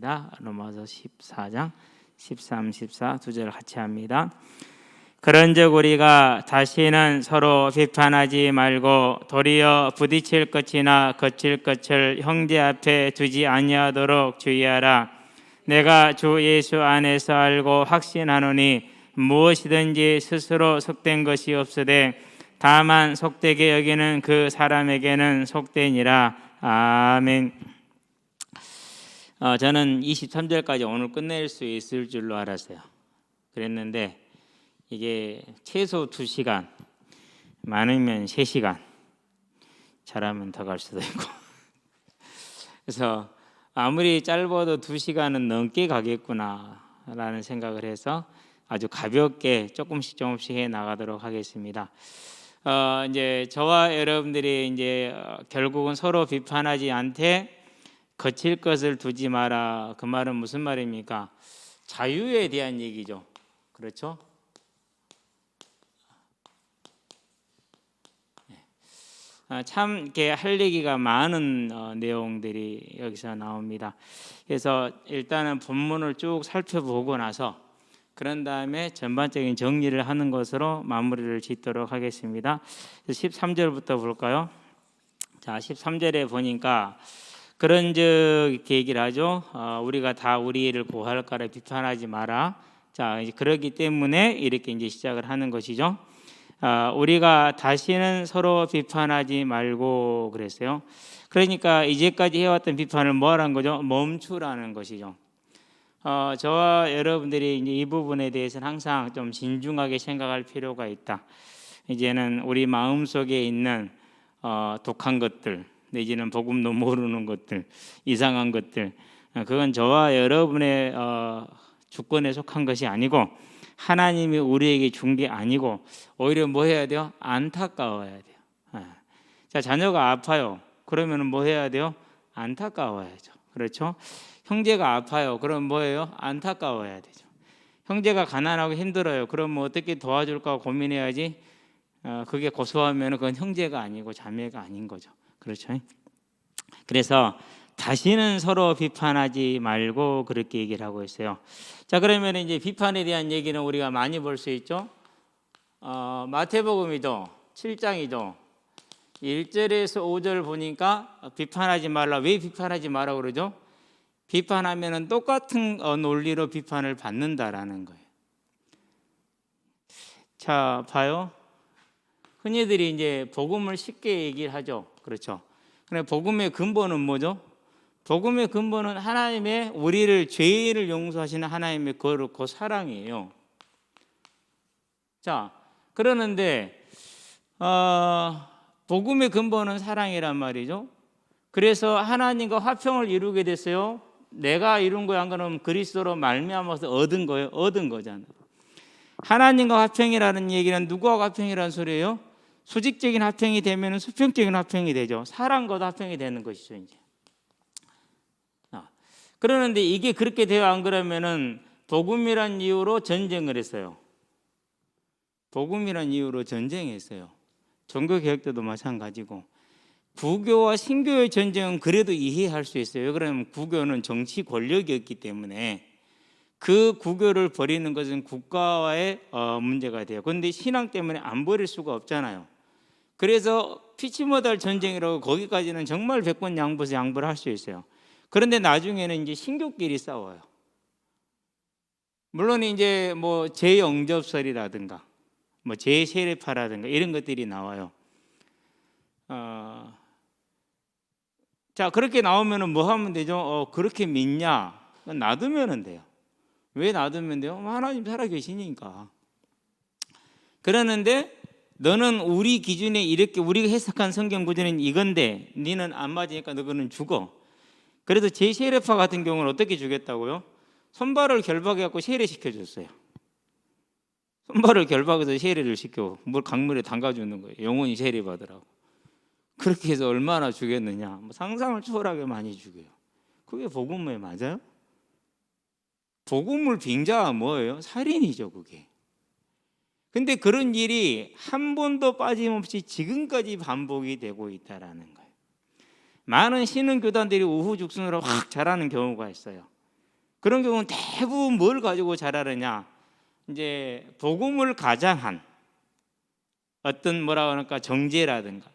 로마서 14장 13, 14 두 절 같이 합니다. 그런즉 우리가 다시는 서로 비판하지 말고 도리어 부딪힐 것이나 거칠 것을 형제 앞에 두지 아니하도록 주의하라. 내가 주 예수 안에서 알고 확신하노니 무엇이든지 스스로 속된 것이 없으되 다만 속되게 여기는 그 사람에게는 속되니라. 아멘. 저는 23절까지 오늘 끝낼 수 있을 줄로 알았어요. 그랬는데 이게 최소 2시간, 많으면 3시간, 잘하면 더 갈 수도 있고 그래서 아무리 짧아도 2시간은 넘게 가겠구나 라는 생각을 해서 아주 가볍게 조금씩 해 나가도록 하겠습니다. 이제 저와 여러분들이 이제 결국은 서로 비판하지 않되 거칠 것을 두지 마라. 그 말은 무슨 말입니까? 자유에 대한 얘기죠. 그렇죠? 참 이렇게 할 얘기가 많은 내용들이 여기서 나옵니다. 그래서 일단은 본문을 쭉 살펴보고 나서 그런 다음에 전반적인 정리를 하는 것으로 마무리를 짓도록 하겠습니다. 13절부터 볼까요? 자, 13절에 보니까 그런즉 이렇게 얘기를 하죠. 우리가 다 우리 일을 고할까라 비판하지 마라. 자, 그러기 때문에 이렇게 이제 시작을 하는 것이죠. 우리가 다시는 서로 비판하지 말고 그랬어요. 그러니까 이제까지 해왔던 비판을 뭐라는 거죠? 멈추라는 것이죠. 저와 여러분들이 이제 이 부분에 대해서는 항상 좀 신중하게 생각할 필요가 있다. 이제는 우리 마음 속에 있는 독한 것들, 내지는 복음도 모르는 것들, 이상한 것들, 그건 저와 여러분의 주권에 속한 것이 아니고 하나님이 우리에게 준 게 아니고 오히려 뭐 해야 돼요? 안타까워야 돼요. 자, 자녀가 아파요. 그러면 뭐 해야 돼요? 안타까워야죠. 그렇죠? 형제가 아파요. 그럼 뭐예요? 안타까워야 되죠. 형제가 가난하고 힘들어요. 그럼 뭐 어떻게 도와줄까 고민해야지. 그게 고소하면 그건 형제가 아니고 자매가 아닌 거죠. 그렇죠? 그래서 다시는 서로 비판하지 말고 그렇게 얘기를 하고 있어요. 자, 그러면 이제 비판에 대한 얘기는 우리가 많이 볼 수 있죠. 마태복음이죠. 7장이죠. 1절에서 5절 보니까 비판하지 말라. 왜 비판하지 말라 그러죠? 비판하면은 똑같은 논리로 비판을 받는다라는 거예요. 자, 봐요. 흔히들이 이제 복음을 쉽게 얘기를 하죠. 그렇죠? 근데 복음의 근본은 뭐죠? 복음의 근본은 하나님의 우리를 죄를 용서하시는 하나님의 거룩고 사랑이에요. 자, 그러는데 복음의 근본은 사랑이란 말이죠. 그래서 하나님과 화평을 이루게 됐어요. 내가 이룬 거야 안 그러면 그리스도로 말미암아서 얻은 거예요. 얻은 거잖아요. 하나님과 화평이라는 얘기는 누구와 화평이라는 소리예요? 수직적인 화평이 되면 수평적인 화평이 되죠. 사랑과도 화평이 되는 것이죠. 이제. 그러는데 이게 그렇게 돼요? 안 그러면은 복음이란 이유로 전쟁을 했어요. 복음이란 이유로 전쟁했어요. 종교개혁 때도 마찬가지고. 부교와 신교의 전쟁은 그래도 이해할 수 있어요. 그러면 구교는 정치 권력이었기 때문에 그 구교를 버리는 것은 국가와의 문제가 돼요. 그런데 신앙 때문에 안 버릴 수가 없잖아요. 그래서 피치 못할 전쟁이라고 거기까지는 정말 백번 양보를 할 수 있어요. 그런데 나중에는 이제 신교끼리 싸워요. 물론 이제 뭐 재영접설이라든가 뭐 재세례파라든가 이런 것들이 나와요. 자, 그렇게 나오면은 뭐 하면 되죠? 그렇게 믿냐? 놔두면 돼요. 왜 놔두면 돼요? 하나님 살아계시니까. 그러는데 너는 우리 기준에 이렇게 우리가 해석한 성경 구절은 이건데 너는 안 맞으니까 너는 죽어. 그래서 제세례파 같은 경우는 어떻게 죽였다고요? 손발을 결박해갖고 세례시켜줬어요. 손발을 결박해서 세례를 시켜 강물에 담가주는 거예요. 영원히 세례받으라고. 그렇게 해서 얼마나 죽였느냐? 상상을 초월하게 많이 죽여요. 그게 복음에 맞아요? 복음을 빙자가 뭐예요? 살인이죠, 그게. 근데 그런 일이 한 번도 빠짐없이 지금까지 반복이 되고 있다라는 거예요. 많은 신흥교단들이 우후죽순으로 확 자라는 경우가 있어요. 그런 경우는 대부분 뭘 가지고 자라느냐? 이제 복음을 가장한 어떤 뭐라 그럴까 정죄라든가,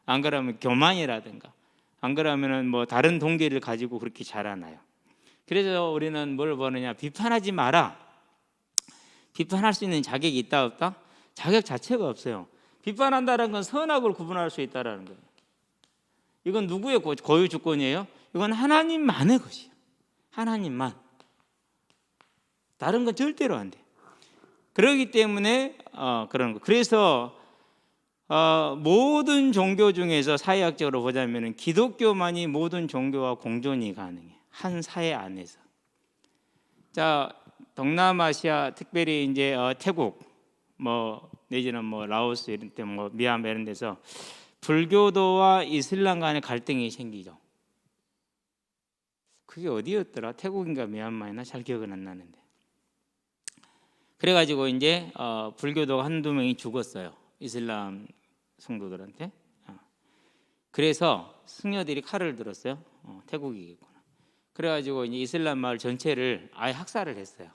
안 그러면 교만이라든가, 안 그러면은 뭐 다른 동기를 가지고 그렇게 자라나요. 그래서 우리는 뭘 보느냐? 비판하지 마라. 비판할 수 있는 자격이 있다 없다? 자격 자체가 없어요. 비판한다는 건 선악을 구분할 수 있다라는 거예요. 이건 누구의 고유 주권이에요? 이건 하나님만의 것이에요. 하나님만. 다른 건 절대로 안 돼. 그렇기 때문에 그런 거. 그래서 모든 종교 중에서 사회학적으로 보자면 기독교만이 모든 종교와 공존이 가능해. 한 사회 안에서. 자, 동남아시아 특별히 이제 태국 뭐 내지는 뭐 라오스 이런 데 뭐 미얀마 이런 데서 불교도와 이슬람 간의 갈등이 생기죠. 그게 어디였더라? 태국인가 미얀마이나 잘 기억은 안 나는데. 그래가지고 이제 불교도가 한두 명이 죽었어요. 이슬람 성도들한테. 그래서 승려들이 칼을 들었어요. 태국이겠구나. 그래가지고 이제 이슬람 마을 전체를 아예 학살을 했어요.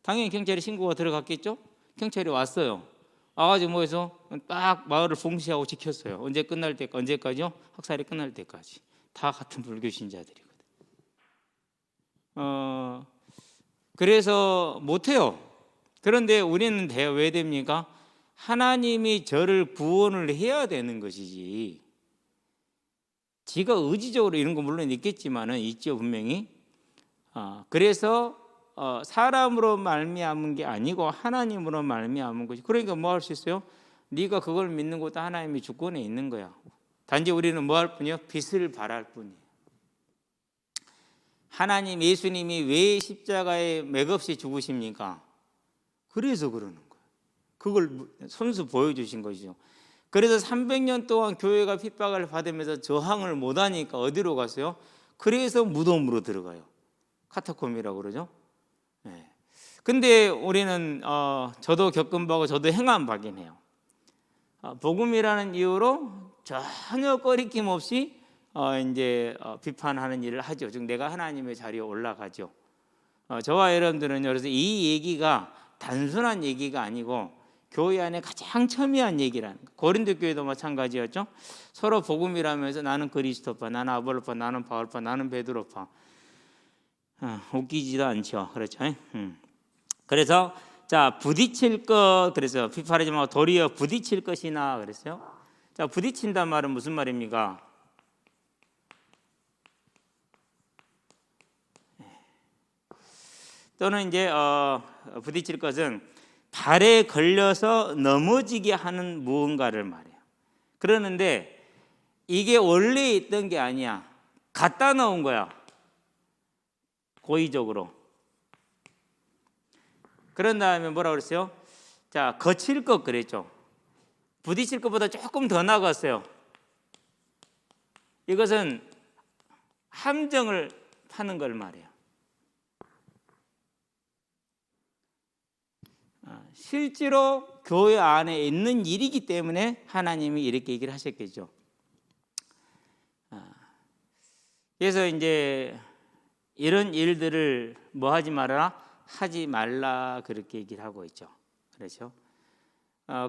당연히 경찰에 신고가 들어갔겠죠. 경찰이 왔어요. 와가지고 뭐 해서 딱 마을을 봉쇄하고 지켰어요. 언제 끝날 때까지, 언제까지요? 학살이 끝날 때까지. 다 같은 불교 신자들이거든. 그래서 못해요. 그런데 우리는 돼요. 왜 됩니까? 하나님이 저를 구원을 해야 되는 것이지. 지가 의지적으로 이런 거 물론 있겠지만은 있죠 분명히. 그래서 사람으로 말미암은 게 아니고 하나님으로 말미암은 것이. 그러니까 뭐 할 수 있어요? 네가 그걸 믿는 것도 하나님이 주권에 있는 거야. 단지 우리는 뭐 할 뿐이요? 빛을 발할 뿐이에요. 하나님 예수님이 왜 십자가에 맥없이 죽으십니까? 그래서 그러는 거예요. 그걸 손수 보여주신 것이죠. 그래서 300년 동안 교회가 핍박을 받으면서 저항을 못하니까 어디로 갔어요? 그래서 무덤으로 들어가요. 카타콤이라고 그러죠. 네. 근데 우리는 저도 겪은 바고 저도 행한 바긴 해요. 복음이라는 이유로 전혀 꺼리낌 없이 이제 비판하는 일을 하죠. 즉 내가 하나님의 자리에 올라가죠. 저와 여러분들은 그래서 이 얘기가 단순한 얘기가 아니고 교회 안에 가장 첨예한 얘기라는 거. 고린도 교회도 마찬가지였죠. 서로 복음이라면서 나는 그리스도파, 나는 아볼로파, 나는 바울파, 나는 베드로파. 웃기지도 않죠. 그렇죠. 그래서 자 부딪힐 것, 그래서 비판하지 말고 도리어 부딪힐 것이나 그랬어요. 자 부딪힌단 말은 무슨 말입니까? 또는 이제 부딪힐 것은 발에 걸려서 넘어지게 하는 무언가를 말해요. 그러는데 이게 원래 있던 게 아니야. 갖다 놓은 거야. 고의적으로. 그런 다음에 뭐라 그랬어요? 자, 거칠 것 그랬죠. 부딪힐 것보다 조금 더 나갔어요. 이것은 함정을 파는 걸 말해요. 실제로 교회 안에 있는 일이기 때문에 하나님이 이렇게 얘기를 하셨겠죠. 그래서 이제 이런 일들을 뭐 하지 말아라? 하지 말라 그렇게 얘기를 하고 있죠. 그렇죠?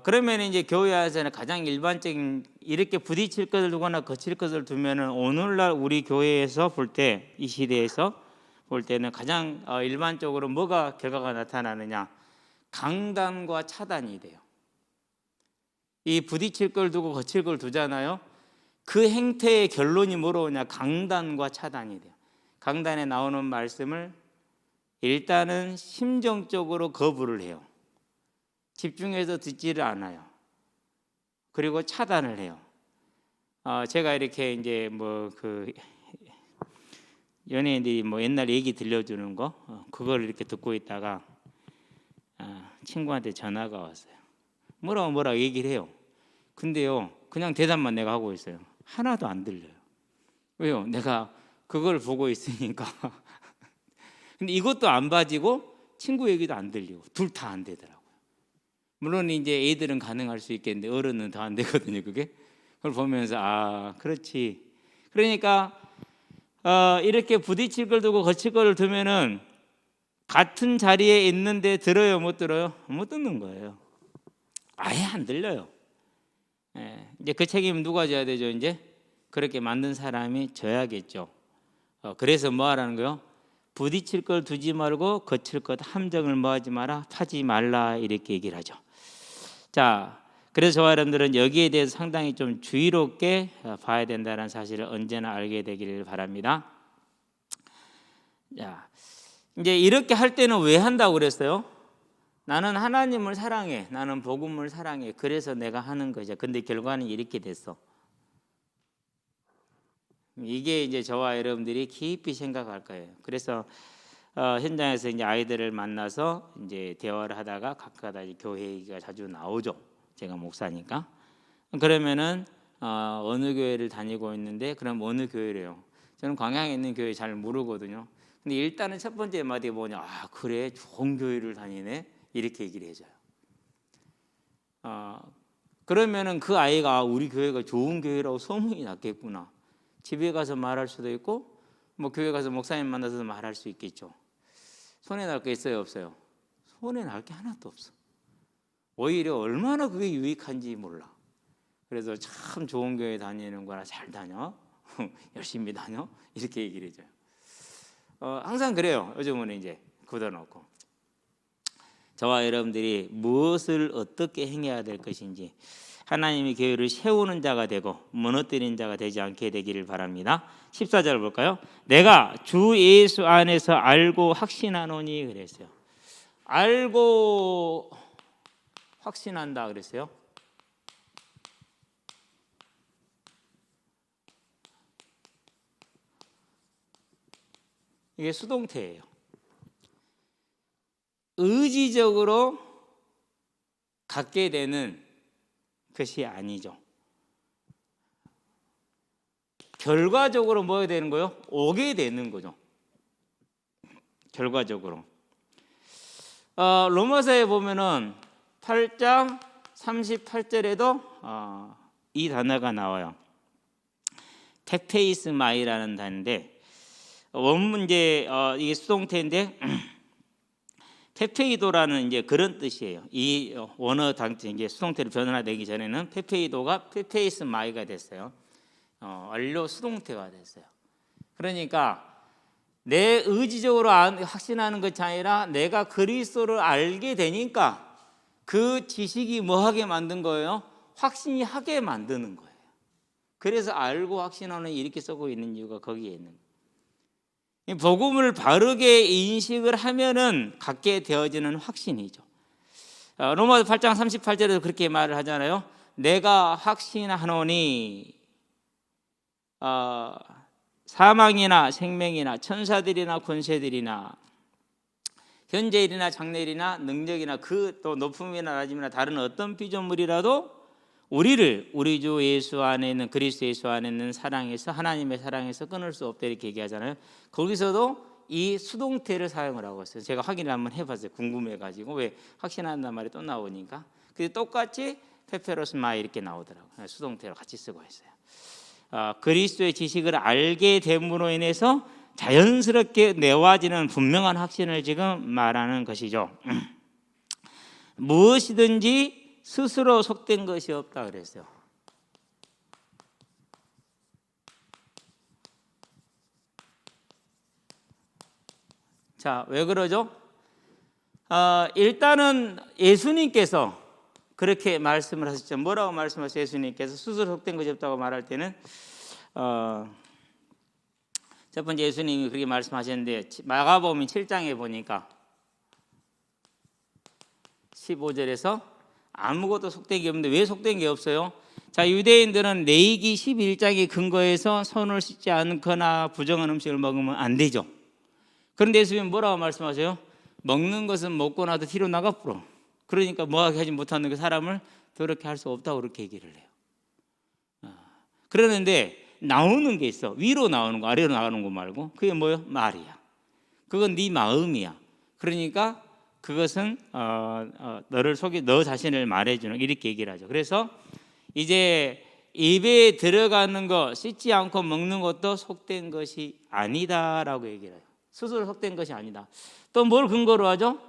그러면 이제 교회 안에서는 가장 일반적인 이렇게 부딪힐 것을 두거나 거칠 것을 두면은 오늘날 우리 교회에서 볼 때, 이 시대에서 볼 때는 가장 일반적으로 뭐가 결과가 나타나느냐? 강단과 차단이 돼요. 이 부딪힐 걸 두고 거칠 걸 두잖아요. 그 행태의 결론이 뭐로 오냐? 강단과 차단이 돼요. 강단에 나오는 말씀을 일단은 심정적으로 거부를 해요. 집중해서 듣지를 않아요. 그리고 차단을 해요. 제가 이렇게 이제 뭐 그 연예인들이 뭐 옛날 얘기 들려주는 거 그걸 이렇게 듣고 있다가 친구한테 전화가 왔어요. 뭐라고 얘기를 해요. 근데요 그냥 대답만 내가 하고 있어요. 하나도 안 들려요. 왜요? 내가 그걸 보고 있으니까. 근데 이것도 안 봐지고 친구 얘기도 안 들리고 둘 다 안 되더라고요. 물론 이제 애들은 가능할 수 있겠는데 어른은 다 안 되거든요. 그게. 그걸 보면서 그렇지. 그러니까 이렇게 부딪힐 걸 두고 거칠 걸 두면은 같은 자리에 있는데 들어요, 못 들어요? 못 듣는 거예요. 아예 안 들려요. 이제 그 책임은 누가 져야 되죠? 이제 그렇게 만든 사람이 져야겠죠. 그래서 뭐 하라는 거요? 부딪힐 걸 두지 말고 거칠 것 함정을 뭐 하지 마라, 타지 말라, 이렇게 얘기를 하죠. 자, 그래서 저와 여러분들은 여기에 대해서 상당히 좀 주의롭게 봐야 된다는 사실을 언제나 알게 되기를 바랍니다. 자, 이제 이렇게 할 때는 왜 한다고 그랬어요? 나는 하나님을 사랑해, 나는 복음을 사랑해, 그래서 내가 하는 거죠. 근데 결과는 이렇게 됐어. 이게 이제 저와 여러분들이 깊이 생각할 거예요. 그래서 현장에서 이제 아이들을 만나서 이제 대화를 하다가 가끔가다 교회 얘기가 자주 나오죠. 제가 목사니까. 그러면은 어느 교회를 다니고 있는데, 그럼 어느 교회래요? 저는 광양에 있는 교회 잘 모르거든요. 근데 일단은 첫 번째 마디가 뭐냐? 아, 그래, 좋은 교회를 다니네, 이렇게 얘기를 해줘요. 그러면은 그 아이가 우리 교회가 좋은 교회라고 소문이 났겠구나. 집에 가서 말할 수도 있고, 뭐 교회 가서 목사님 만나서 말할 수 있겠죠. 손해 날 게 있어요, 없어요? 손해 날 게 하나도 없어. 오히려 얼마나 그게 유익한지 몰라. 그래서 참 좋은 교회 다니는 거라 잘 다녀, 열심히 다녀, 이렇게 얘기를 해줘요. 항상 그래요. 요즘은 이제 굳어놓고 저와 여러분들이 무엇을 어떻게 행해야 될 것인지, 하나님의 교회를 세우는 자가 되고 무너뜨리는 자가 되지 않게 되기를 바랍니다. 14절 볼까요? 내가 주 예수 안에서 알고 확신하노니 그랬어요. 알고 확신한다 그랬어요. 이게 수동태예요. 의지적으로 갖게 되는 것이 아니죠. 결과적으로 뭐 해야 되는 거예요? 오게 되는 거죠. 결과적으로. 로마서에 보면은 8장 38절에도 이 단어가 나와요. 테페이스마이라는 단어인데, 원문 이제 이게 수동태인데 페페이도라는 이제 그런 뜻이에요. 이 원어 단체 이제 수동태로 변화되기 전에는 페페이도가 페페이스마이가 됐어요. 완료 수동태가 됐어요. 그러니까 내 의지적으로 확신하는 것이 아니라 내가 그리스도를 알게 되니까 그 지식이 뭐하게 만든 거예요? 확신이 하게 만드는 거예요. 그래서 알고 확신하는 이렇게 쓰고 있는 이유가 거기에 있는 거예요. 복음을 바르게 인식을 하면은 갖게 되어지는 확신이죠. 로마서 8장 38절에도 그렇게 말을 하잖아요. 내가 확신하노니 사망이나 생명이나 천사들이나 권세들이나 현재일이나 장래일이나 능력이나 그 또 높음이나 낮음이나 다른 어떤 피조물이라도 우리를 우리 주 예수 안에 있는 그리스도 예수 안에 있는 사랑에서, 하나님의 사랑에서 끊을 수 없다, 이렇게 얘기하잖아요. 거기서도 이 수동태를 사용을 하고 있어요. 제가 확인을 한번 해봤어요. 궁금해가지고. 왜 확신한단 말이 또 나오니까. 근데 똑같이 페페로스마 이렇게 나오더라고요. 수동태로 같이 쓰고 있어요. 그리스도의 지식을 알게 됨으로 인해서 자연스럽게 내와지는 분명한 확신을 지금 말하는 것이죠. 무엇이든지 스스로 속된 것이 없다 그랬어요. 자, 왜 그러죠? 일단은 예수님께서 그렇게 말씀을 하셨죠. 뭐라고 말씀하셨어요? 예수님께서 스스로 속된 것이 없다고 말할 때는 첫 번째 예수님이 그렇게 말씀하셨는데, 마가복음 7장에 보니까 15절에서 아무것도 속된 게 없는데, 왜 속된 게 없어요? 자, 유대인들은 레위기 11장에 근거해서 손을 씻지 않거나 부정한 음식을 먹으면 안 되죠. 그런데 예수님은 뭐라고 말씀하세요? 먹는 것은 먹고 나도 뒤로 나가버려. 그러니까 뭐하게 하지 못하는 그 사람을 더럽게 할 수 없다고 그렇게 얘기를 해요. 그러는데 나오는 게 있어. 위로 나오는 거, 아래로 나가는 거 말고. 그게 뭐예요? 말이야. 그건 네 마음이야. 그러니까 그것은 너를 속이, 너 자신을 말해주는, 이렇게 얘기를 하죠. 그래서 이제 입에 들어가는 거, 씻지 않고 먹는 것도 속된 것이 아니다라고 얘기를 해요. 스스로 속된 것이 아니다. 또 뭘 근거로 하죠?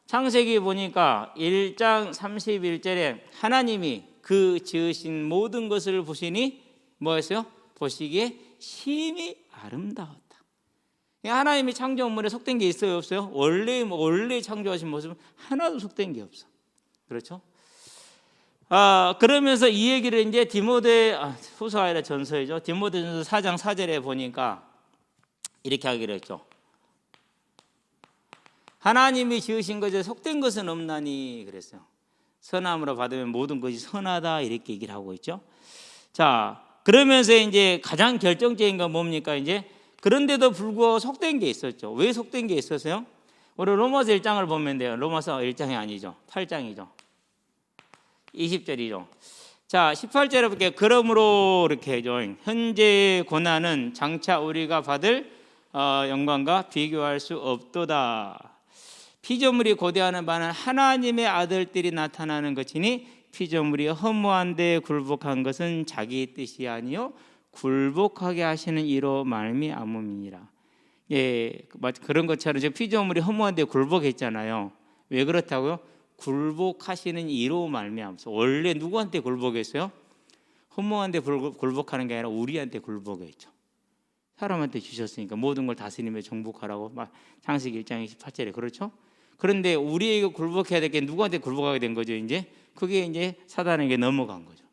창세기 보니까 1장 31절에 하나님이 그 지으신 모든 것을 보시니 뭐였어요? 보시기에 심히 아름다웠다. 하나님이 창조물에 속된 게 있어요, 없어요? 원래 창조하신 모습은 하나도 속된 게 없어. 그렇죠? 그러면서 이 얘기를 이제 후서가 아니라 전서이죠. 디모데전서 4장 4절에 보니까 이렇게 하기로 했죠. 하나님이 지으신 것에 속된 것은 없나니 그랬어요. 선함으로 받으면 모든 것이 선하다 이렇게 얘기를 하고 있죠. 자, 그러면서 이제 가장 결정적인 건 뭡니까? 이제 그런데도 불구하고 속된 게 있었죠. 왜 속된 게 있었어요? 우리 로마서 1장을 보면 돼요. 로마서 1장이 아니죠. 8장이죠. 20절이죠. 자, 18절에 볼게요. 그러므로 이렇게 해죠. 현재의 고난은 장차 우리가 받을 영광과 비교할 수 없도다. 피조물이 고대하는 바는 하나님의 아들들이 나타나는 것이니 피조물이 허무한 데 굴복한 것은 자기 뜻이 아니요 굴복하게 하시는 이로 말미암음이니라. 예, 그런 것처럼 피조물이 허무한 데 굴복했잖아요. 왜 그렇다고요? 굴복하시는 이로 말미암소. 원래 누구한테 굴복했어요? 허무한데 굴복하는 게 아니라 우리한테 굴복했죠. 사람한테 주셨으니까 모든 걸 다스리며 정복하라고 창세기 1장 28절에 그렇죠? 그런데 우리에게 굴복해야 될 게 누구한테 굴복하게 된 거죠? 이제 그게 이제 사단에게 넘어간 거죠.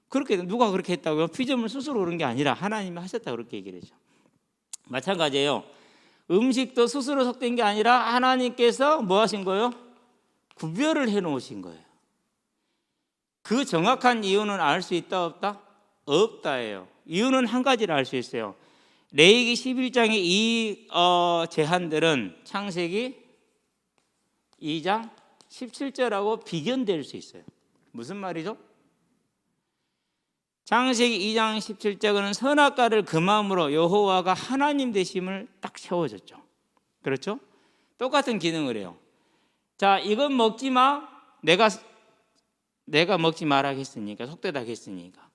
그렇게 누가 그렇게 했다고요? 피조물 스스로 그런 게 아니라 하나님이 하셨다 그렇게 얘기를 했죠. 마찬가지예요. 음식도 스스로 속된 게 아니라 하나님께서 뭐 하신 거예요? 구별을 해 놓으신 거예요. 그 정확한 이유는 알 수 있다 없다? 없다예요. 이유는 한 가지를 알 수 있어요. 레위기 11장의 이 제한들은 창세기 2장 17절하고 비견될 수 있어요. 무슨 말이죠? 창세기 2장 17절은 선악과를 금함으로 여호와가 하나님 되심을 딱 세워졌죠. 그렇죠? 똑같은 기능을 해요. 자, 이건 먹지 마. 내가 먹지 말라겠으니까, 속되다겠으니까.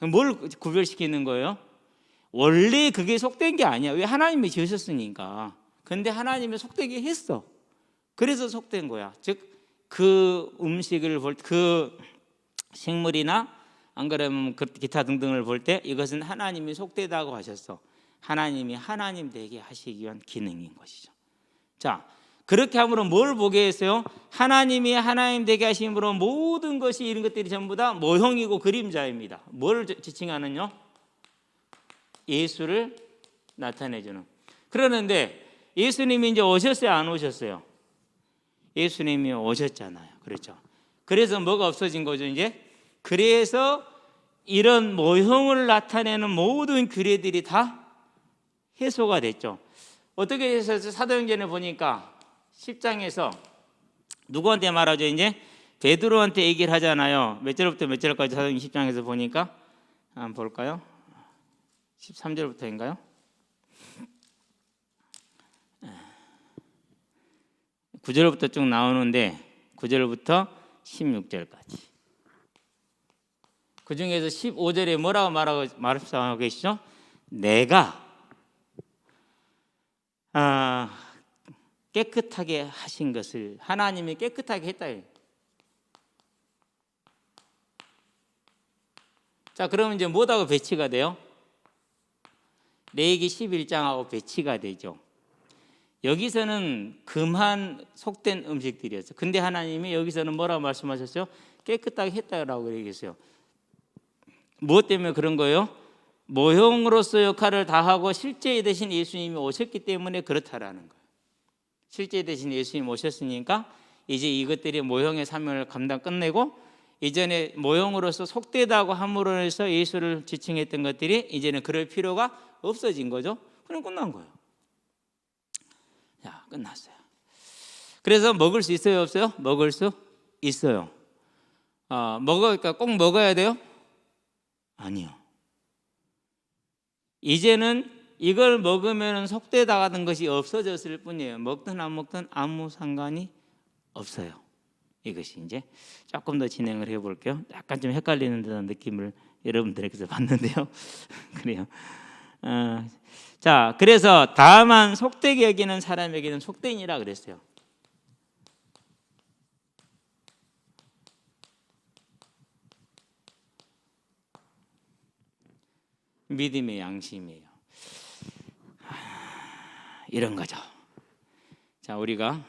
뭘 구별시키는 거예요? 원래 그게 속된 게 아니야. 왜? 하나님이 지으셨으니까. 근데 하나님이 속되게 했어. 그래서 속된 거야. 즉 그 음식을 볼 때, 그 식물이나 안 그러면 기타 등등을 볼 때 이것은 하나님이 속되다고 하셨어. 하나님이 하나님 되게 하시기 위한 기능인 것이죠. 자, 그렇게 함으로 뭘 보게 했어요? 하나님이 하나님 되게 하심으로 모든 것이 이런 것들이 전부 다 모형이고 그림자입니다. 뭘 지칭하는요? 예수를 나타내주는. 그러는데 예수님이 이제 오셨어요, 안 오셨어요? 예수님이 오셨잖아요. 그렇죠? 그래서 뭐가 없어진 거죠, 이제? 그래서 이런 모형을 나타내는 모든 규례들이 다 해소가 됐죠. 어떻게 해서 사도행전에 보니까 10장에서 누구한테 말하죠? 이제 베드로한테 얘기를 하잖아요. 몇 절부터 몇 절까지 사도행전 10장에서 보니까 한번 볼까요? 13절부터인가요? 9절부터 쭉 나오는데 9절부터 16절까지. 그 중에서 15절에 뭐라고 말하고 계시죠? 내가 깨끗하게 하신 것을 하나님이 깨끗하게 했다. 자, 그러면 이제 뭐하고 배치가 돼요? 레위기 11장하고 배치가 되죠. 여기서는 금한 속된 음식들이었어요. 근데 하나님이 여기서는 뭐라고 말씀하셨어요? 깨끗하게 했다라고 얘기했어요. 무엇 때문에 그런 거예요? 모형으로서 역할을 다하고 실제 대신 예수님이 오셨기 때문에 그렇다라는 거예요. 실제 대신 예수님이 오셨으니까 이제 이것들이 모형의 사명을 끝내고 이전에 모형으로서 속되다고 함으로 해서 예수를 지칭했던 것들이 이제는 그럴 필요가 없어진 거죠. 그럼 끝난 거예요. 자, 끝났어요. 그래서 먹을 수 있어요, 없어요? 먹을 수 있어요. 먹으니까 꼭 먹어야 돼요? 아니요. 이제는 이걸 먹으면 속되다는 것이 없어졌을 뿐이에요. 먹든 안 먹든 아무 상관이 없어요. 이것이 이제 조금 더 진행을 해볼게요. 약간 좀 헷갈리는 듯한 느낌을 여러분들에게서 받는데요. 그래요. 자, 그래서 다만 속되게 여기는 사람에게는 속되니라 그랬어요. 믿음의 양심이에요. 이런 거죠. 자, 우리는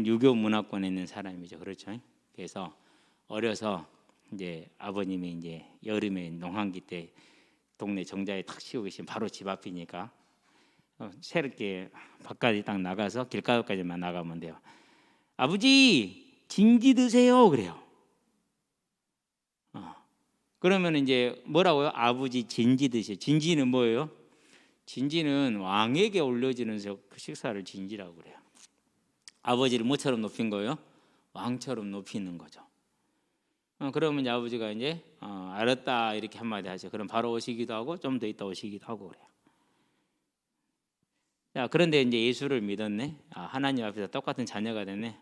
유교 문화권에 있는 사람이죠. 그렇죠? 그래서 어려서 이제 아버님이 이제 여름에 농한기 때 동네 정자에 탁 씌우고 계시면 바로 집 앞이니까 새롭게 바깥에 딱 나가서 길가까지만 나가면 돼요. 아버지 진지 드세요 그래요. 그러면 이제 뭐라고요? 아버지 진지 드세요. 진지는 뭐예요? 진지는 왕에게 올려지는 그 식사를 진지라고 그래요. 아버지를 뭐처럼 높인 거예요? 왕처럼 높이는 거죠. 그러면 이제 아버지가 이제 알았다 이렇게 한마디 하죠. 그럼 바로 오시기도 하고 좀 더 있다 오시기도 하고 그래요. 자, 그런데 이제 예수를 믿었네. 하나님 앞에서 똑같은 자녀가 됐네.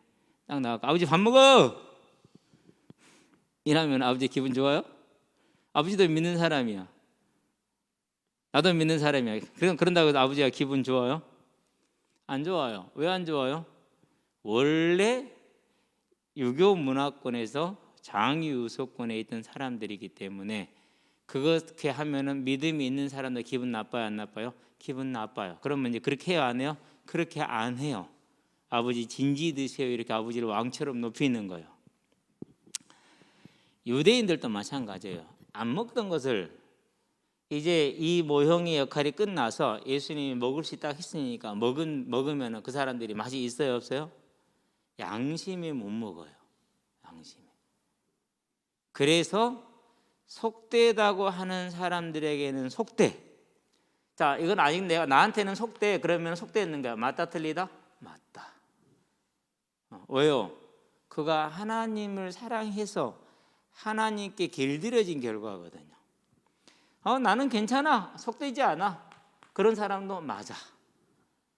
딱 나가고 아버지 밥 먹어. 이러면 아버지 기분 좋아요? 아버지도 믿는 사람이야. 나도 믿는 사람이야. 그런다고 해서 아버지가 기분 좋아요? 안 좋아요. 왜 안 좋아요? 원래 유교 문화권에서 장유소권에 있던 사람들이기 때문에 그렇게 하면은 믿음이 있는 사람들 기분 나빠요, 안 나빠요? 기분 나빠요. 그러면 이제 그렇게 해요, 안 해요? 그렇게 안 해요. 아버지 진지 드세요 이렇게 아버지를 왕처럼 높이는 거예요. 유대인들도 마찬가지예요. 안 먹던 것을 이제 이 모형의 역할이 끝나서 예수님이 먹을 수 있다 했으니까 먹으면 그 사람들이 맛이 있어요, 없어요? 양심이 못 먹어요. 양심이. 그래서 속되다고 하는 사람들에게는 속되. 자, 이건 아직 나한테는 속되. 그러면 속되는 거야. 맞다 틀리다? 맞다. 왜요? 그가 하나님을 사랑해서 하나님께 길들여진 결과거든요. 나는 괜찮아. 속되지 않아. 그런 사람도 맞아.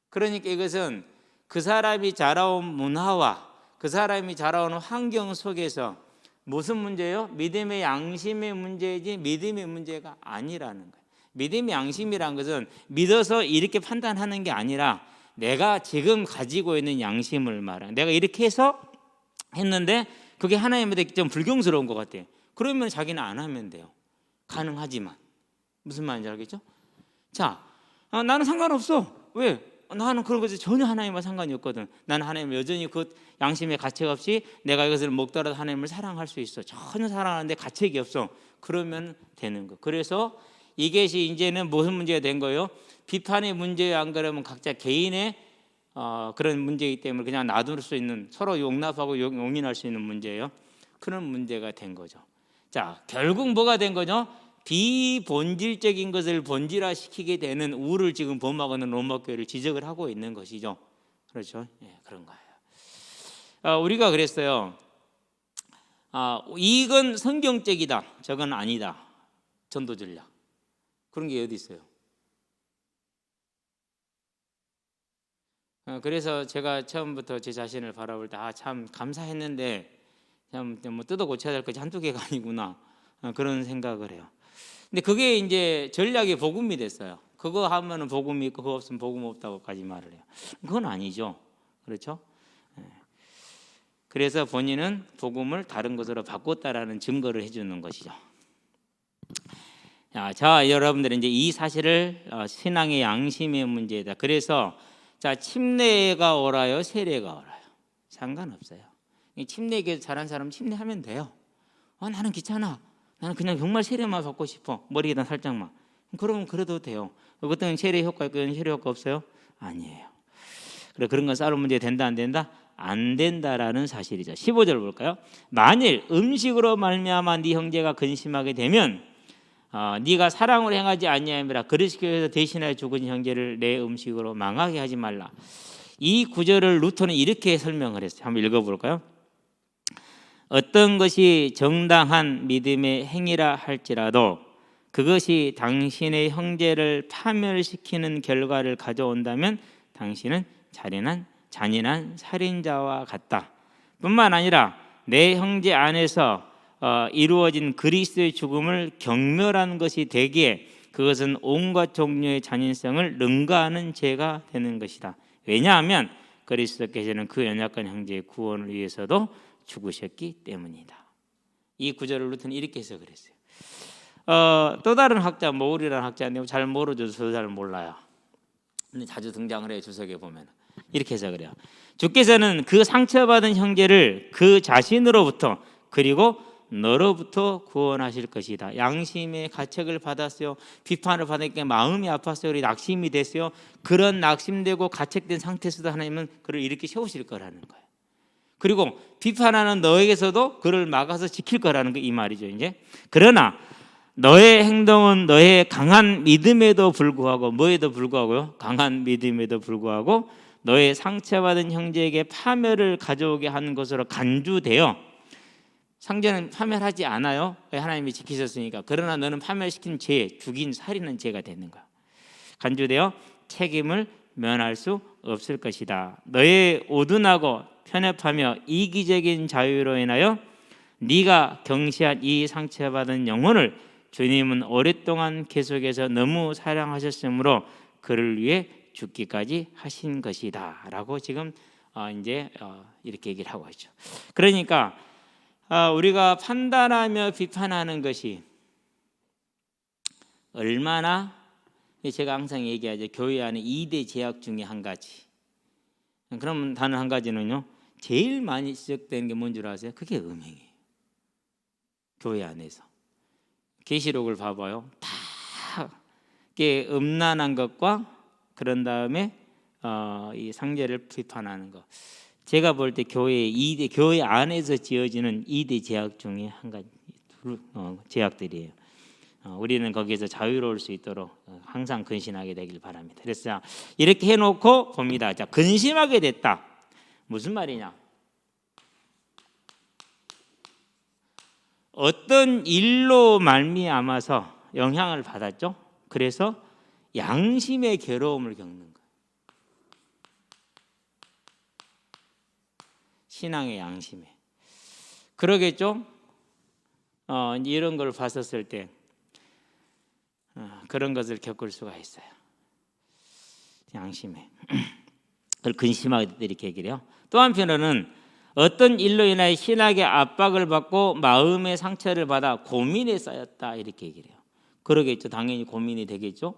그러니까 이것은 그 사람이 자라온 문화와 그 사람이 자라온 환경 속에서 무슨 문제예요? 믿음의 양심의 문제이지 믿음의 문제가 아니라는 거예요. 믿음의 양심이란 것은 믿어서 이렇게 판단하는 게 아니라 내가 지금 가지고 있는 양심을 말하는, 내가 이렇게 해서 했는데 그게 하나님한테 좀 불경스러운 것 같아요. 그러면 자기는 안 하면 돼요. 가능하지만. 무슨 말인지 알겠죠? 자, 나는 상관없어. 왜? 나는 그런 것이 전혀 하나님과 상관이 없거든. 나는 하나님을 여전히 그 양심의 가책 없이 내가 이것을 먹더라도 하나님을 사랑할 수 있어. 전혀 사랑하는데 가책이 없어. 그러면 되는 거. 그래서 이것이 이제는 무슨 문제가 된 거예요? 비판의 문제야. 안 그러면 각자 개인의 그런 문제이기 때문에 그냥 놔둘 수 있는, 서로 용납하고 용인할 수 있는 문제예요. 그런 문제가 된 거죠. 자, 결국 뭐가 된 거죠? 비본질적인 것을 본질화시키게 되는 우를 지금 범하고는 로마 교회를 지적을 하고 있는 것이죠. 그렇죠? 예, 그런 거예요. 우리가 그랬어요. 이건 성경적이다. 저건 아니다. 전도 전략. 그런 게 어디 있어요? 그래서 제가 처음부터 제 자신을 바라볼 때 참 감사했는데 참 뭐 뜯어 고쳐야 될 것이 한두 개가 아니구나. 그런 생각을 해요. 근데 그게 이제 전략이 복음이 됐어요. 그거 하면은 복음이 있고 그거 없으면 복음 없다고까지 말을 해요. 그건 아니죠. 그렇죠? 그래서 본인은 복음을 다른 것으로 바꿨다라는 증거를 해주는 것이죠. 자, 여러분들은 이제 이 사실을 신앙의 양심의 문제다. 그래서 자, 침례가 오라요, 세례가 오라요? 상관없어요. 침례에 잘한 사람 침례하면 돼요. 나는 귀찮아. 나는 그냥 정말 세례만 받고 싶어. 머리에다 살짝만. 그러면 그래도 돼요. 어떤 세례 효과 있고 세례 효과 없어요? 아니에요. 그래, 그런 건 싸울 문제 된다 안 된다? 안 된다라는 사실이죠. 15절 볼까요? 만일 음식으로 말미암아 네 형제가 근심하게 되면 네가 사랑으로 행하지 아니하미라. 그리스도에 의해서 대신하여 죽은 형제를 내 음식으로 망하게 하지 말라. 이 구절을 루터는 이렇게 설명을 했어요. 한번 읽어볼까요? 어떤 것이 정당한 믿음의 행위라 할지라도 그것이 당신의 형제를 파멸시키는 결과를 가져온다면 당신은 잔인한 살인자와 같다. 뿐만 아니라 내 형제 안에서 이루어진 그리스도의 죽음을 경멸하는 것이 되기에 그것은 온갖 종류의 잔인성을 능가하는 죄가 되는 것이다. 왜냐하면 그리스도께서는 그 연약한 형제의 구원을 위해서도 죽으셨기 때문이다. 이 구절을 루터는 이렇게 해서 그랬어요. 또 다른 학자, 모울이라는 학자인데 잘 모르죠. 저도 잘 몰라요. 근데 자주 등장을 해요. 주석에 보면 이렇게 해서 그래요. 주께서는 그 상처받은 형제를 그 자신으로부터 그리고 너로부터 구원하실 것이다. 양심의 가책을 받았어요. 비판을 받으니까 마음이 아팠어요. 우리 낙심이 됐어요. 그런 낙심되고 가책된 상태에서도 하나님은 그를 이렇게 세우실 거라는 거예요. 그리고 비판하는 너에게서도 그를 막아서 지킬 거라는 거 이 말이죠. 이제 그러나 너의 행동은 너의 강한 믿음에도 불구하고 뭐에도 불구하고요? 강한 믿음에도 불구하고 너의 상처받은 형제에게 파멸을 가져오게 하는 것으로 간주되어 상제는 파멸하지 않아요. 하나님이 지키셨으니까. 그러나 너는 파멸시킨 죄, 죽인, 살인은 죄가 되는 거야. 간주되어 책임을 면할 수 없을 것이다. 너의 오둔하고 편협하며 이기적인 자유로 인하여 네가 경시한 이 상처받은 영혼을 주님은 오랫동안 계속해서 너무 사랑하셨으므로 그를 위해 죽기까지 하신 것이다라고 지금 이제 이렇게 얘기를 하고 있죠. 그러니까 우리가 판단하며 비판하는 것이 얼마나, 제가 항상 얘기하죠. 교회 안에 2대 죄악 중에 한 가지. 그러면 다른 한 가지는요. 제일 많이 지적되는 게 뭔 줄 아세요? 그게 음행이에요. 교회 안에서. 계시록을 봐봐요. 다 이게 음란한 것과 그런 다음에 이 상제를 비판하는 것. 제가 볼 때 교회 안에서 지어지는 2대 죄악 중에 한 가지 죄악들이에요. 우리는 거기에서 자유로울 수 있도록 항상 근신하게 되길 바랍니다. 그래서 이렇게 해놓고 봅니다. 자, 근심하게 됐다. 무슨 말이냐? 어떤 일로 말미암아서 영향을 받았죠. 그래서 양심의 괴로움을 겪는 거예요. 신앙의 양심에. 그러겠죠. 이런 걸 봤었을 때 그런 것을 겪을 수가 있어요. 양심에. 그걸 근심하게 이렇게 얘기를 해요. 또 한편으로는 어떤 일로 인하여 신학의 압박을 받고 마음의 상처를 받아 고민에 쌓였다 이렇게 얘기를 해요. 그러겠죠. 당연히 고민이 되겠죠.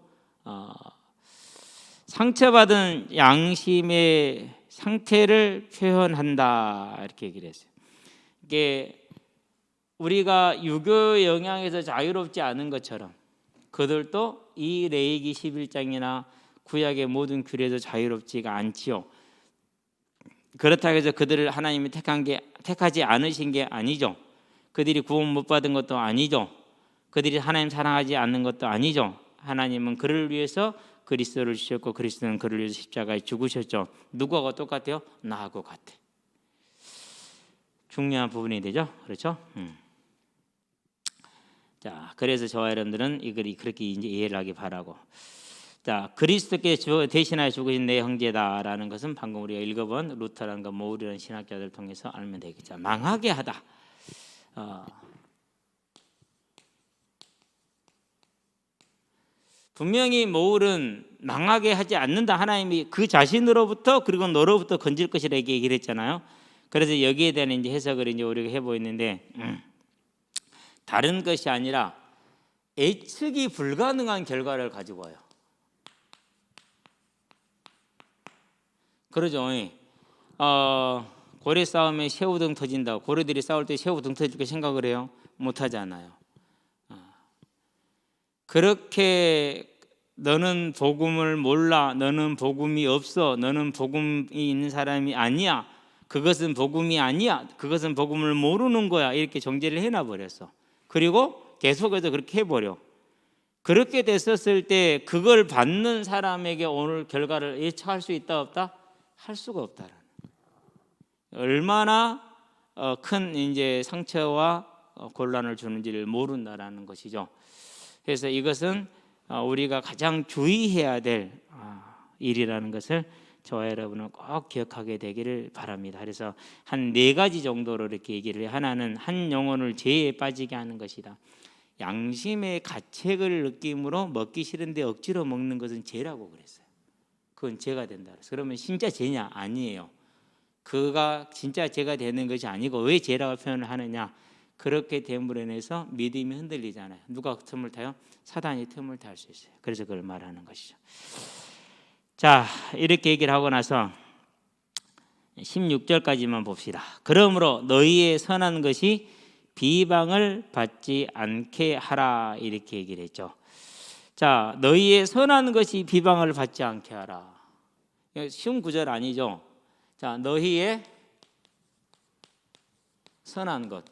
상처받은 양심의 상태를 표현한다 이렇게 얘기를 했어요. 이게 우리가 유교 영향에서 자유롭지 않은 것처럼 그들도 이 레위기 11장이나 구약의 모든 규례도 자유롭지가 않지요. 그렇다고 해서 그들을 하나님이 택하지 않으신 게 아니죠. 그들이 구원 못 받은 것도 아니죠. 그들이 하나님 사랑하지 않는 것도 아니죠. 하나님은 그를 위해서 그리스도를 주셨고 그리스도는 그를 위해서 십자가에 죽으셨죠. 누구하고 똑같아요? 나하고 같아. 중요한 부분이 되죠. 그렇죠? 자, 그래서 저와 여러분들은 이걸 그렇게 이제 이해를 하기 바라고. 자, 그리스도께 대신하여 죽으신 내 형제다라는 것은 방금 우리가 읽어본 루터라는 거 모울이라는 신학자들을 통해서 알면 되겠죠. 망하게 하다. 분명히 모울은 망하게 하지 않는다. 하나님이 그 자신으로부터 그리고 너로부터 건질 것이라 얘기를 했잖아요. 그래서 여기에 대한 이제 해석을 이제 우리가 해보였는데 다른 것이 아니라 예측이 불가능한 결과를 가지고 와요. 그러죠. 고래 싸움에 새우등 터진다. 고래들이 싸울 때 새우등 터질까 생각을 해요? 못하잖아요. 그렇게 너는 복음을 몰라, 너는 복음이 없어, 너는 복음이 있는 사람이 아니야, 그것은 복음이 아니야, 그것은 복음을 모르는 거야 이렇게 정죄를 해놔버렸어. 그리고 계속해서 그렇게 해버려. 그렇게 됐었을 때 그걸 받는 사람에게 오늘 결과를 예측할 수 있다 없다? 할 수가 없다라는. 얼마나 큰 이제 상처와 곤란을 주는지를 모른다라는 것이죠. 그래서 이것은 우리가 가장 주의해야 될 일이라는 것을 저와 여러분은 꼭 기억하게 되기를 바랍니다. 그래서 한 4가지 정도로 이렇게 얘기를 해요. 하나는 한 영혼을 죄에 빠지게 하는 것이다. 양심의 가책을 느낌으로 먹기 싫은데 억지로 먹는 것은 죄라고 그랬어요. 그건 죄가 된다 그랬어요. 그러면 진짜 죄냐? 아니에요. 그가 진짜 죄가 되는 것이 아니고 왜 죄라고 표현을 하느냐? 그렇게 됨으로 인해서 믿음이 흔들리잖아요. 누가 틈을 타요? 사단이 틈을 탈 수 있어요. 그래서 그걸 말하는 것이죠. 자, 이렇게 얘기를 하고 나서 16절까지만 봅시다. 그러므로 너희의 선한 것이 비방을 받지 않게 하라, 이렇게 얘기를 했죠. 자, 너희의 선한 것이 비방을 받지 않게 하라. 쉬운 구절 아니죠? 자, 너희의 선한 것.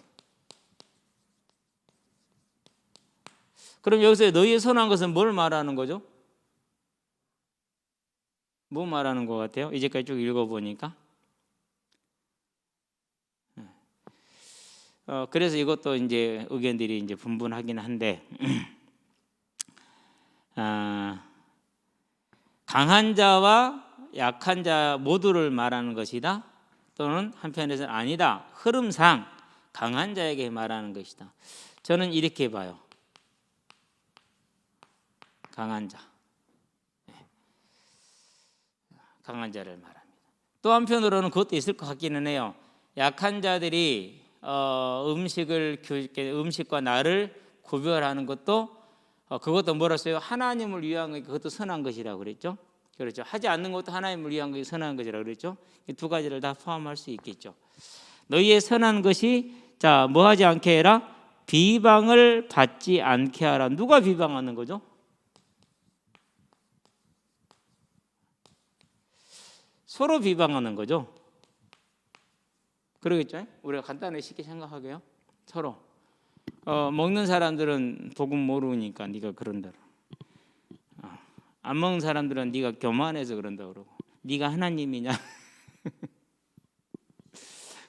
그럼 여기서 너희의 선한 것은 뭘 말하는 거죠? 뭐 말하는 것 같아요? 이제까지 쭉 읽어보니까. 그래서 이것도 이제 의견들이 이제 분분하긴 한데, 강한 자와 약한 자 모두를 말하는 것이다. 또는 한편에서는 아니다. 흐름상 강한 자에게 말하는 것이다. 저는 이렇게 봐요. 강한 자. 강한 자를 말합니다. 또 한편으로는 그것도 있을 것 같기는 해요. 약한 자들이 음식과 나를 구별하는 것도 그것도 뭐라 써요? 하나님을 위한 것, 그것도 선한 것이라고 그랬죠. 그렇죠. 하지 않는 것도 하나님을 위한 것이 선한 것이라고 그랬죠. 이 두 가지를 다 포함할 수 있겠죠. 너희의 선한 것이 자, 뭐 하지 않게 해라? 비방을 받지 않게 하라. 누가 비방하는 거죠? 서로 비방하는 거죠. 그러겠죠? 우리가 간단하게 쉽게 생각하게요. 서로 먹는 사람들은 복음 모르니까 네가 그런다. 안 먹는 사람들은 네가 교만해서 그런다 그러고, 네가 하나님이냐?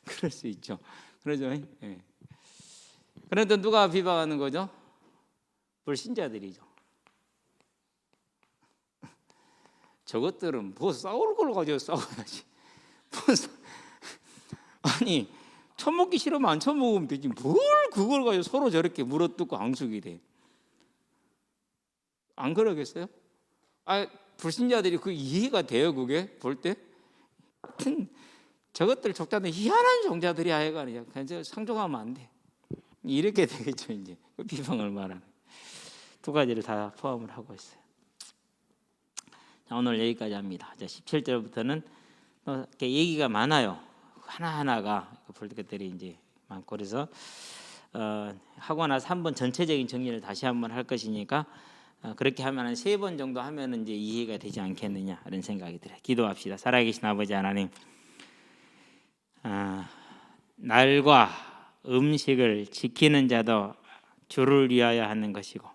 그럴 수 있죠. 그러죠. 예. 그런데 누가 비방하는 거죠? 불신자들이죠. 저것들은 뭐 싸울 걸 가지고 싸워야지. 아니, 처먹기 싫으면 안 처먹으면 되지. 뭘 그걸 가지고 서로 저렇게 물어뜯고 앙숙이 돼. 안 그러겠어요? 불신자들이 그 이해가 돼요, 그게 볼 때? 저것들 적자들 희한한 종자들이 아예가 그냥 상종하면 안 돼. 이렇게 되겠죠, 이제. 그 비방을 말하는 두 가지를 다 포함을 하고 있어요. 자, 오늘 여기까지 합니다. 17절부터는 이렇게 얘기가 많아요. 하나하나가 볼 것들이 이제 많고, 그래서 하고 나서 한번 전체적인 정리를 다시 한번 할 것이니까 그렇게 하면 3번 정도 하면 이제 이해가 되지 않겠느냐 이런 생각이 들어요. 기도합시다. 살아계신 아버지 하나님, 날과 음식을 지키는 자도 주를 위하여 하는 것이고,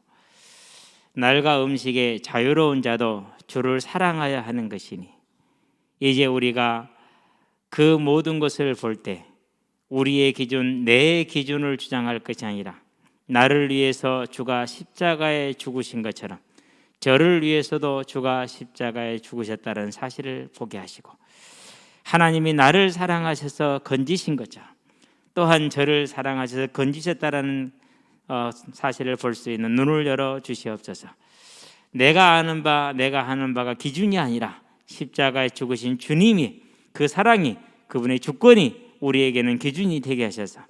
날과 음식에 자유로운 자도 주를 사랑하여 하는 것이니, 이제 우리가 그 모든 것을 볼 때 우리의 기준, 내 기준을 주장할 것이 아니라 나를 위해서 주가 십자가에 죽으신 것처럼 저를 위해서도 주가 십자가에 죽으셨다는 사실을 보게 하시고, 하나님이 나를 사랑하셔서 건지신 것처럼 또한 저를 사랑하셔서 건지셨다라는 사실을 볼 수 있는 눈을 열어 주시옵소서. 내가 아는 바, 내가 하는 바가 기준이 아니라 십자가에 죽으신 주님이, 그 사랑이, 그분의 주권이 우리에게는 기준이 되게 하셔서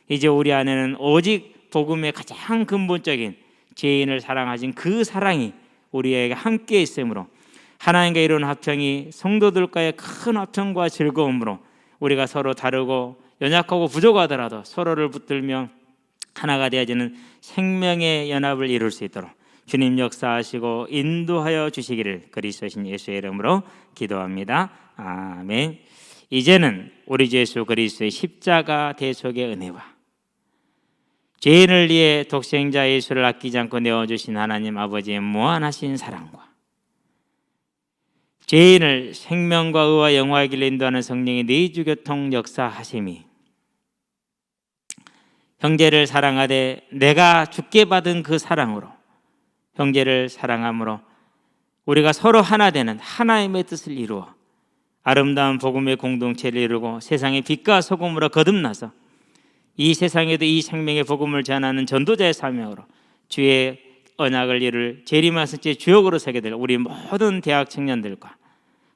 이제 우리 안에는 오직 복음의 가장 근본적인 죄인을 사랑하신 그 사랑이 우리에게 함께 있으므로, 하나님과 이룬 화평이 성도들과의 큰 화평과 즐거움으로 우리가 서로 다르고 연약하고 부족하더라도 서로를 붙들며 하나가 되어지는 생명의 연합을 이룰 수 있도록 주님 역사하시고 인도하여 주시기를 그리스도신 예수의 이름으로 기도합니다. 아멘. 이제는 우리 주 예수 그리스도의 십자가 대속의 은혜와 죄인을 위해 독생자 예수를 아끼지 않고 내어주신 하나님 아버지의 무한하신 사랑과 죄인을 생명과 의와 영화의 길로 인도하는 성령의 내주교통 역사하심이, 형제를 사랑하되 내가 주께 받은 그 사랑으로 형제를 사랑함으로 우리가 서로 하나 되는 하나님의 뜻을 이루어 아름다운 복음의 공동체를 이루고 세상의 빛과 소금으로 거듭나서 이 세상에도 이 생명의 복음을 전하는 전도자의 사명으로 주의 언약을 이룰 재림하실 때 주역으로 서게 될 우리 모든 대학 청년들과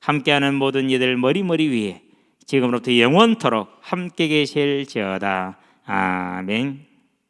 함께하는 모든 이들 머리 위에 지금부터 영원토록 함께 계실지어다. 아멘.